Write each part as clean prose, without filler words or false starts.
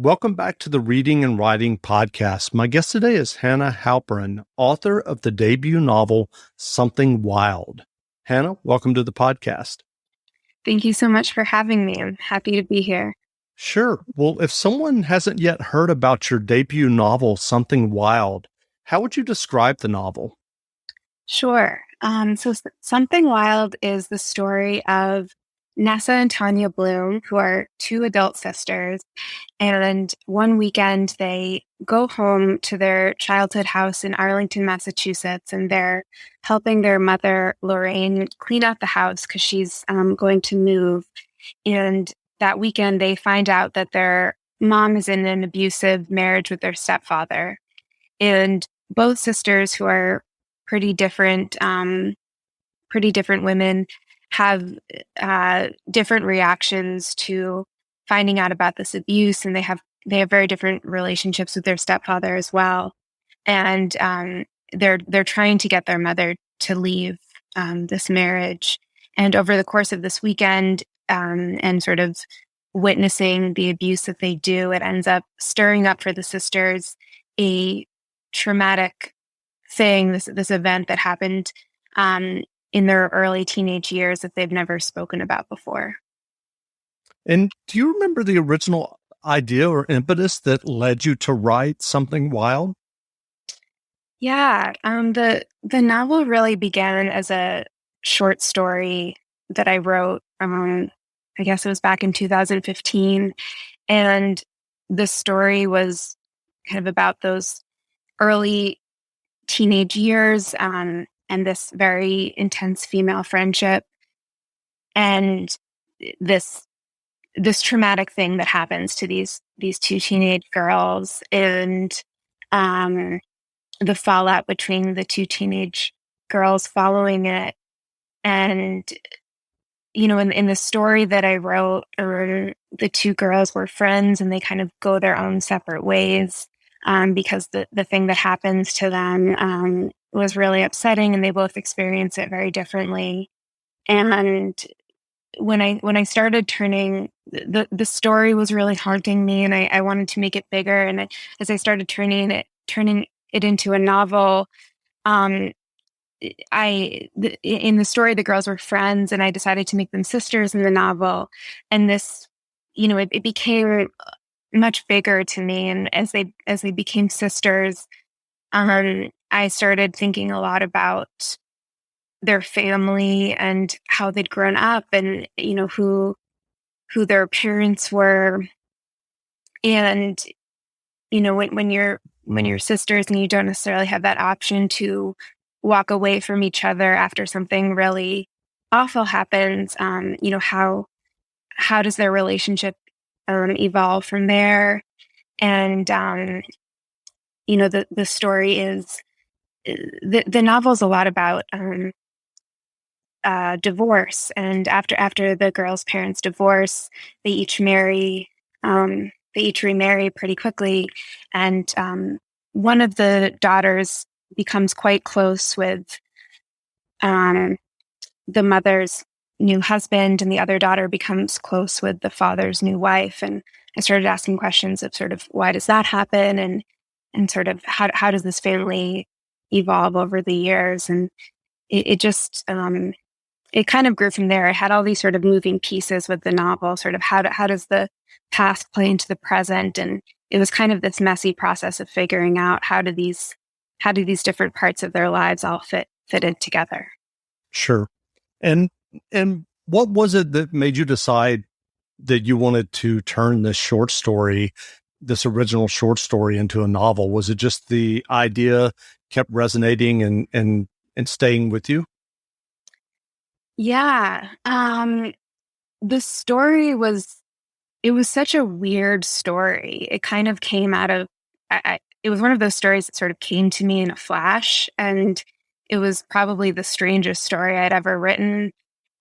Welcome back to the Reading and Writing Podcast. My guest today is Hanna Halperin, author of the debut novel, Something Wild. Hanna, welcome to the podcast. Thank you so much for having me. I'm happy to be here. Sure. Well, if someone hasn't yet heard about your debut novel, Something Wild, how would you describe the novel? Sure. Something Wild is the story of Nessa and Tanya Bloom, who are two adult sisters. And one weekend, they go home to their childhood house in Arlington, Massachusetts, and they're helping their mother, Lorraine, clean out the house because she's going to move. And that weekend, they find out that their mom is in an abusive marriage with their stepfather. And both sisters, who are pretty different, pretty different women, have different reactions to finding out about this abuse, and they have very different relationships with their stepfather as well. And they're trying to get their mother to leave this marriage. And over the course of this weekend, and sort of witnessing the abuse that they do, it ends up stirring up for the sisters a traumatic thing, this event that happened in their early teenage years that they've never spoken about before. And do you remember the original idea or impetus that led you to write Something Wild? Yeah, the novel really began as a short story that I wrote. I guess it was back in 2015, and the story was kind of about those early teenage years, and this very intense female friendship, and this traumatic thing that happens to these two teenage girls, and the fallout between the two teenage girls following it. And in the story that I wrote, the two girls were friends, and they kind of go their own separate ways, because the thing that happens to them was really upsetting, and they both experience it very differently. And when I started turning, the story was really haunting me, and I wanted to make it bigger. And as I started turning it into a novel, in the story, the girls were friends, and I decided to make them sisters in the novel. And this, it became much bigger to me. And as they became sisters, I started thinking a lot about their family and how they'd grown up, and who their parents were. And when you're sisters and you don't necessarily have that option to walk away from each other after something really awful happens, how does their relationship evolve from there? And the story is the novel is a lot about divorce. And after the girls' parents divorce, they each marry. They each remarry pretty quickly, and one of the daughters becomes quite close with the mother's new husband, and the other daughter becomes close with the father's new wife. And I started asking questions of sort of why does that happen, and sort of how does this family evolve over the years. And it just it kind of grew from there. I had all these sort of moving pieces with the novel, sort of how does the past play into the present, and it was kind of this messy process of figuring out how do these different parts of their lives all fit in together. Sure. And what was it that made you decide that you wanted to turn this original short story into a novel? Was it just the idea kept resonating and staying with you? Yeah. The story was such a weird story. It kind of came out of, it was one of those stories that sort of came to me in a flash, and it was probably the strangest story I'd ever written.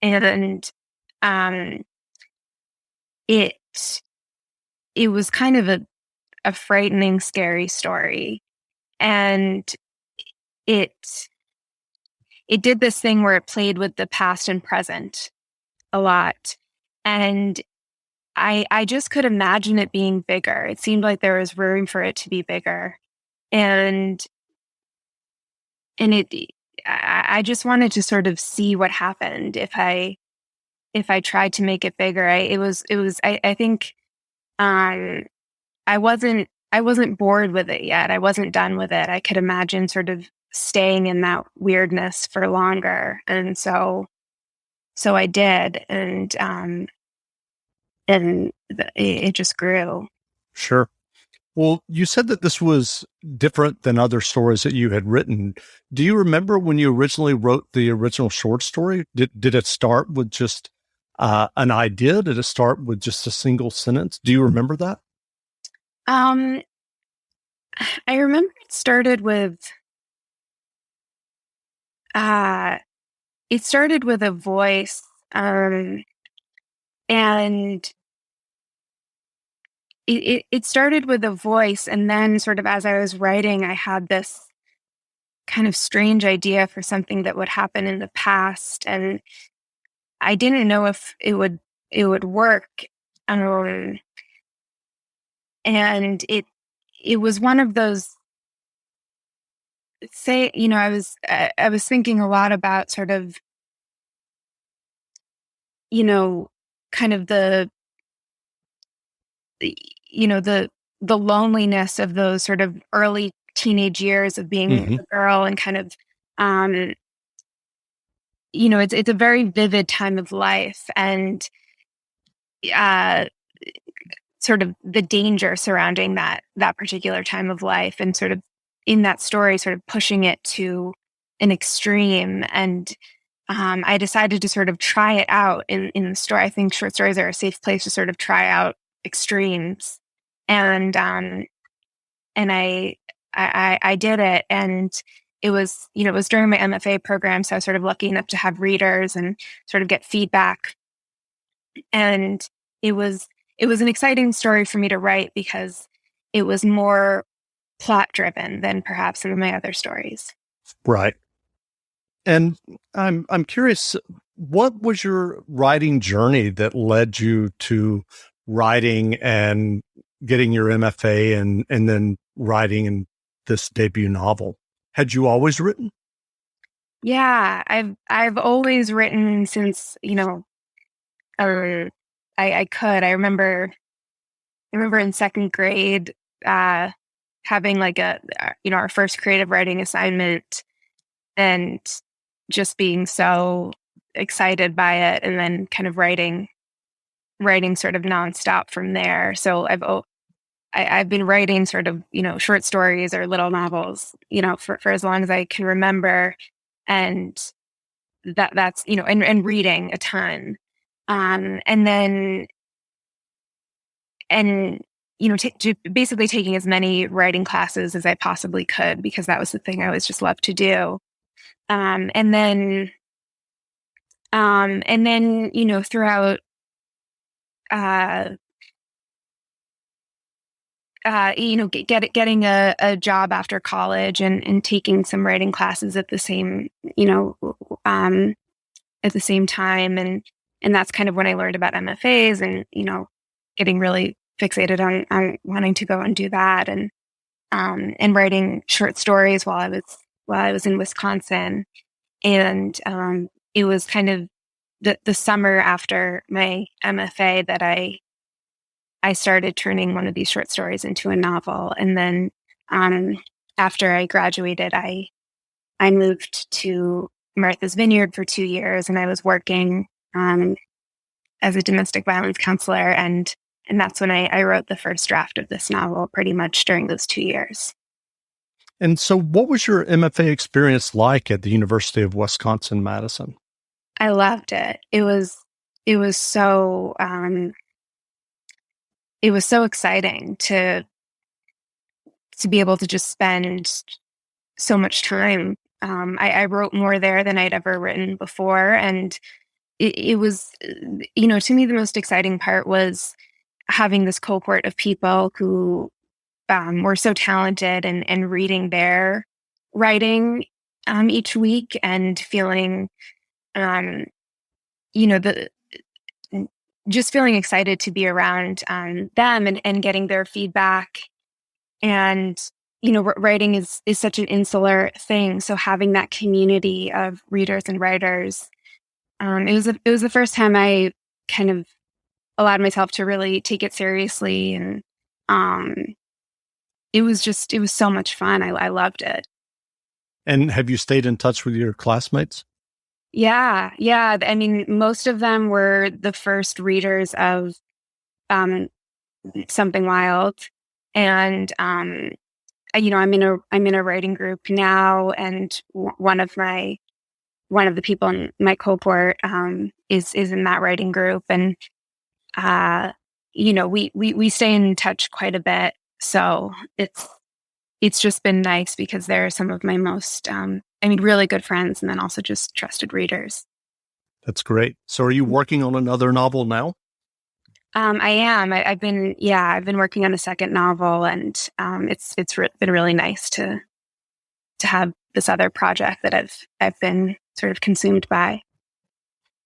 And it was kind of a frightening, scary story. And it did this thing where it played with the past and present a lot. And I just could imagine it being bigger. It seemed like there was room for it to be bigger. And and it I just wanted to sort of see what happened if I tried to make it bigger. I think um I wasn't bored with it yet. I wasn't done with it. I could imagine sort of staying in that weirdness for longer. And so I did, it just grew. Sure. Well, you said that this was different than other stories that you had written. Do you remember when you originally wrote the original short story? Did it start with just an idea? Did it start with just a single sentence? Do you remember that? Um, I remember uh, it started with a voice, and it started with a voice, and then sort of as I was writing, I had this kind of strange idea for something that would happen in the past, and I didn't know if it would work. Um, and it was one of those say, I was thinking a lot about sort of, you know, kind of the loneliness of those sort of early teenage years of being Hmm. a girl, and kind of um it's a very vivid time of life, and uh sort of the danger surrounding that particular time of life, and sort of in that story sort of pushing it to an extreme. And I decided to sort of try it out in the story. I think short stories are a safe place to sort of try out extremes. And um and I did it, and it was during my MFA program, so I was sort of lucky enough to have readers and sort of get feedback. And it was it was an exciting story for me to write because it was more plot driven than perhaps some of my other stories. Right. And I'm curious, what was your writing journey that led you to writing and getting your MFA and then writing in this debut novel? Had you always written? Yeah, I've always written since, uh, I could. I remember in second grade, uh, having like our first creative writing assignment, and just being so excited by it, and then kind of writing sort of nonstop from there. So I've been writing sort of, short stories or little novels, for as long as I can remember. And that's, and reading a ton. And then, and, basically taking as many writing classes as I possibly could, because that was the thing I always just loved to do. Um, and then, throughout, uh, getting a job after college, and taking some writing classes at the same, um, at the same time. And that's kind of when I learned about MFAs, and, getting really fixated on wanting to go and do that. And writing short stories while I was in Wisconsin. And, it was kind of the summer after my MFA that I started turning one of these short stories into a novel. And then, um, after I graduated, I moved to Martha's Vineyard for 2 years, and I was working, as a domestic violence counselor. And that's when I wrote the first draft of this novel, pretty much during those 2 years. And so, what was your MFA experience like at the University of Wisconsin Madison? I loved it. It was so, it was so exciting to be able to just spend so much time. I wrote more there than I'd ever written before. And it was, to me, the most exciting part was having this cohort of people who, were so talented, and reading their writing, each week, and feeling, um, the just feeling excited to be around them and getting their feedback. And, writing is such an insular thing. So having that community of readers and writers, it was the first time I kind of allowed myself to really take it seriously. And um, it was so much fun. I loved it. And have you stayed in touch with your classmates? Yeah. Yeah. I mean, most of them were the first readers of um, Something Wild. And I'm in a writing group now, and one of the people in my cohort is in that writing group, and uh, we stay in touch quite a bit. So it's just been nice because they're some of my most really good friends, and then also just trusted readers. That's great. So are you working on another novel now? I am. I've been working on a second novel, and been really nice to have this other project that I've been sort of consumed by.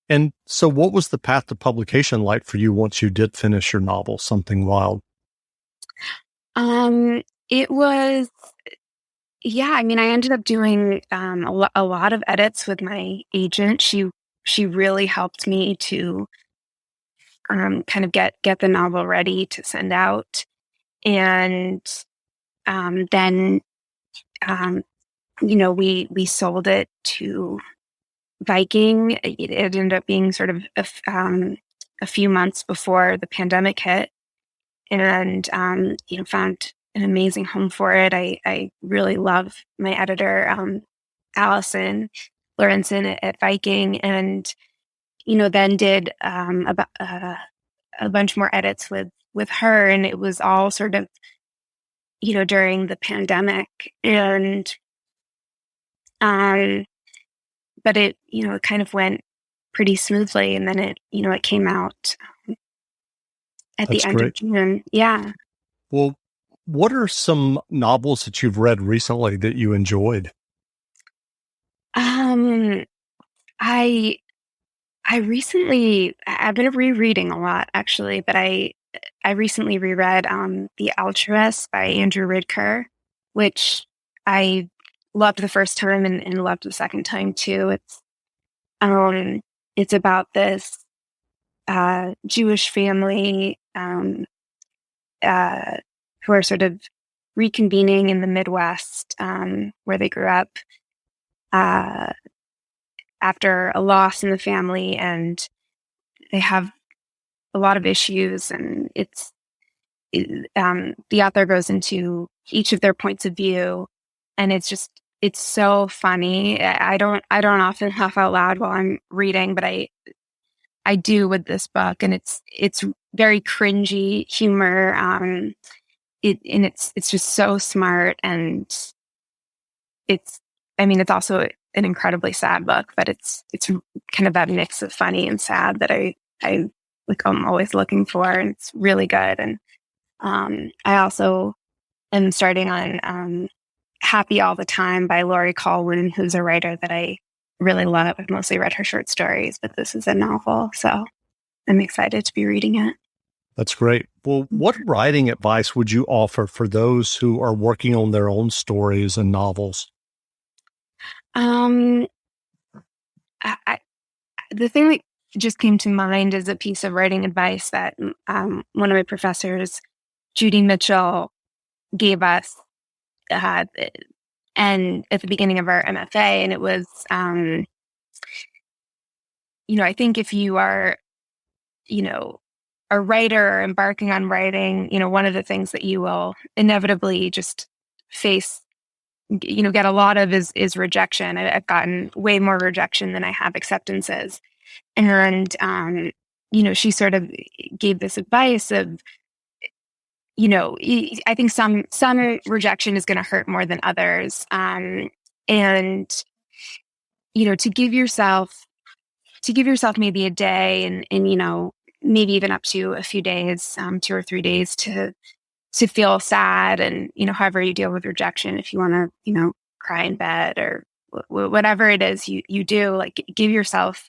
And so what was the path to publication like for you once you did finish your novel, Something Wild? It was, yeah, I mean, I ended up doing a lot of edits with my agent. She really helped me to kind of get the novel ready to send out. And then we sold it to Viking. It ended up being sort of a few months before the pandemic hit, and found an amazing home for it. I really love my editor, Allison Lorenzen at Viking, and then did a bunch more edits with her, and it was all sort of during the pandemic, and um, but it kind of went pretty smoothly, and then it came out at the That's end of great. June. Yeah. Well, what are some novels that you've read recently that you enjoyed? Um, I I've been rereading a lot actually, but I recently reread The Altruist by Andrew Ridker, which I loved the first time and loved the second time too. It's about this Jewish family uh, who are sort of reconvening in the Midwest where they grew up uh, after a loss in the family, and they have a lot of issues, and the author goes into each of their points of view, and it's so funny. I don't often laugh out loud while I'm reading, but I do with this book, and it's very cringy humor. It's just so smart, and it's it's also an incredibly sad book, but it's kind of that mix of funny and sad that I like I'm always looking for, and it's really good. And I also am starting on Happy All the Time by Laurie Colwin, who's a writer that I really love. I've mostly read her short stories, but this is a novel, so I'm excited to be reading it. That's great. Well, what writing advice would you offer for those who are working on their own stories and novels? Um, I, the thing that just came to mind is a piece of writing advice that one of my professors, Judy Mitchell, gave us, uh, and at the beginning of our MFA, and it was, I think if you are, a writer or embarking on writing, one of the things that you will inevitably just face, get a lot of is rejection. I've gotten way more rejection than I have acceptances. And, she sort of gave this advice of, I think some rejection is going to hurt more than others. And, to give yourself maybe a day and maybe even up to a few days, 2 or 3 days to feel sad. And, however you deal with rejection, if you want to, cry in bed or whatever it is you do, like give yourself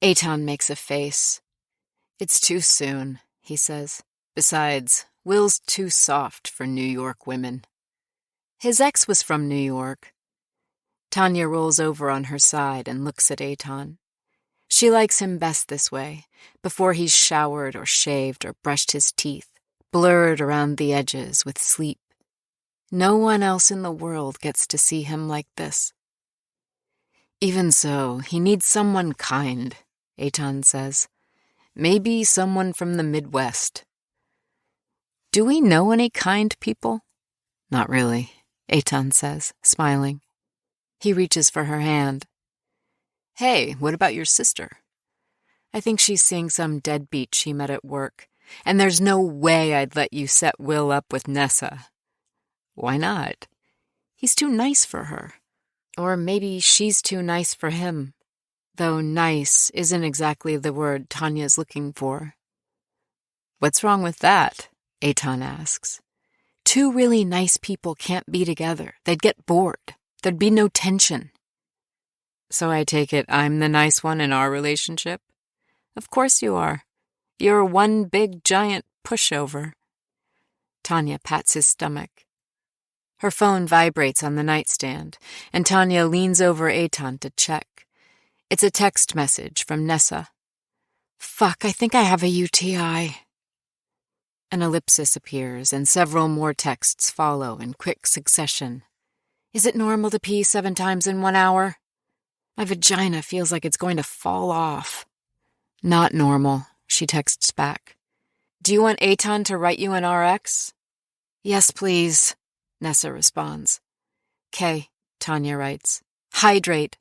Eitan makes a face. It's too soon, he says. Besides, Will's too soft for New York women. His ex was from New York. Tanya rolls over on her side and looks at Eitan. She likes him best this way, before he's showered or shaved or brushed his teeth, blurred around the edges with sleep. No one else in the world gets to see him like this. Even so, he needs someone kind, Eitan says. Maybe someone from the Midwest. Do we know any kind people? Not really, Eitan says, smiling. He reaches for her hand. Hey, what about your sister? I think she's seeing some deadbeat she met at work, and there's no way I'd let you set Will up with Nessa. Why not? He's too nice for her. Or maybe she's too nice for him, though nice isn't exactly the word Tanya's looking for. What's wrong with that? Eitan asks. Two really nice people can't be together. They'd get bored. There'd be no tension. So I take it I'm the nice one in our relationship? Of course you are. You're one big giant pushover. Tanya pats his stomach. Her phone vibrates on the nightstand, and Tanya leans over Eitan to check. It's a text message from Nessa. Fuck, I think I have a UTI. An ellipsis appears, and several more texts follow in quick succession. Is it normal to pee 7 times in 1 hour? My vagina feels like it's going to fall off. Not normal, she texts back. Do you want Eitan to write you an RX? Yes, please, Nessa responds. 'Kay, Tanya writes. Hydrate.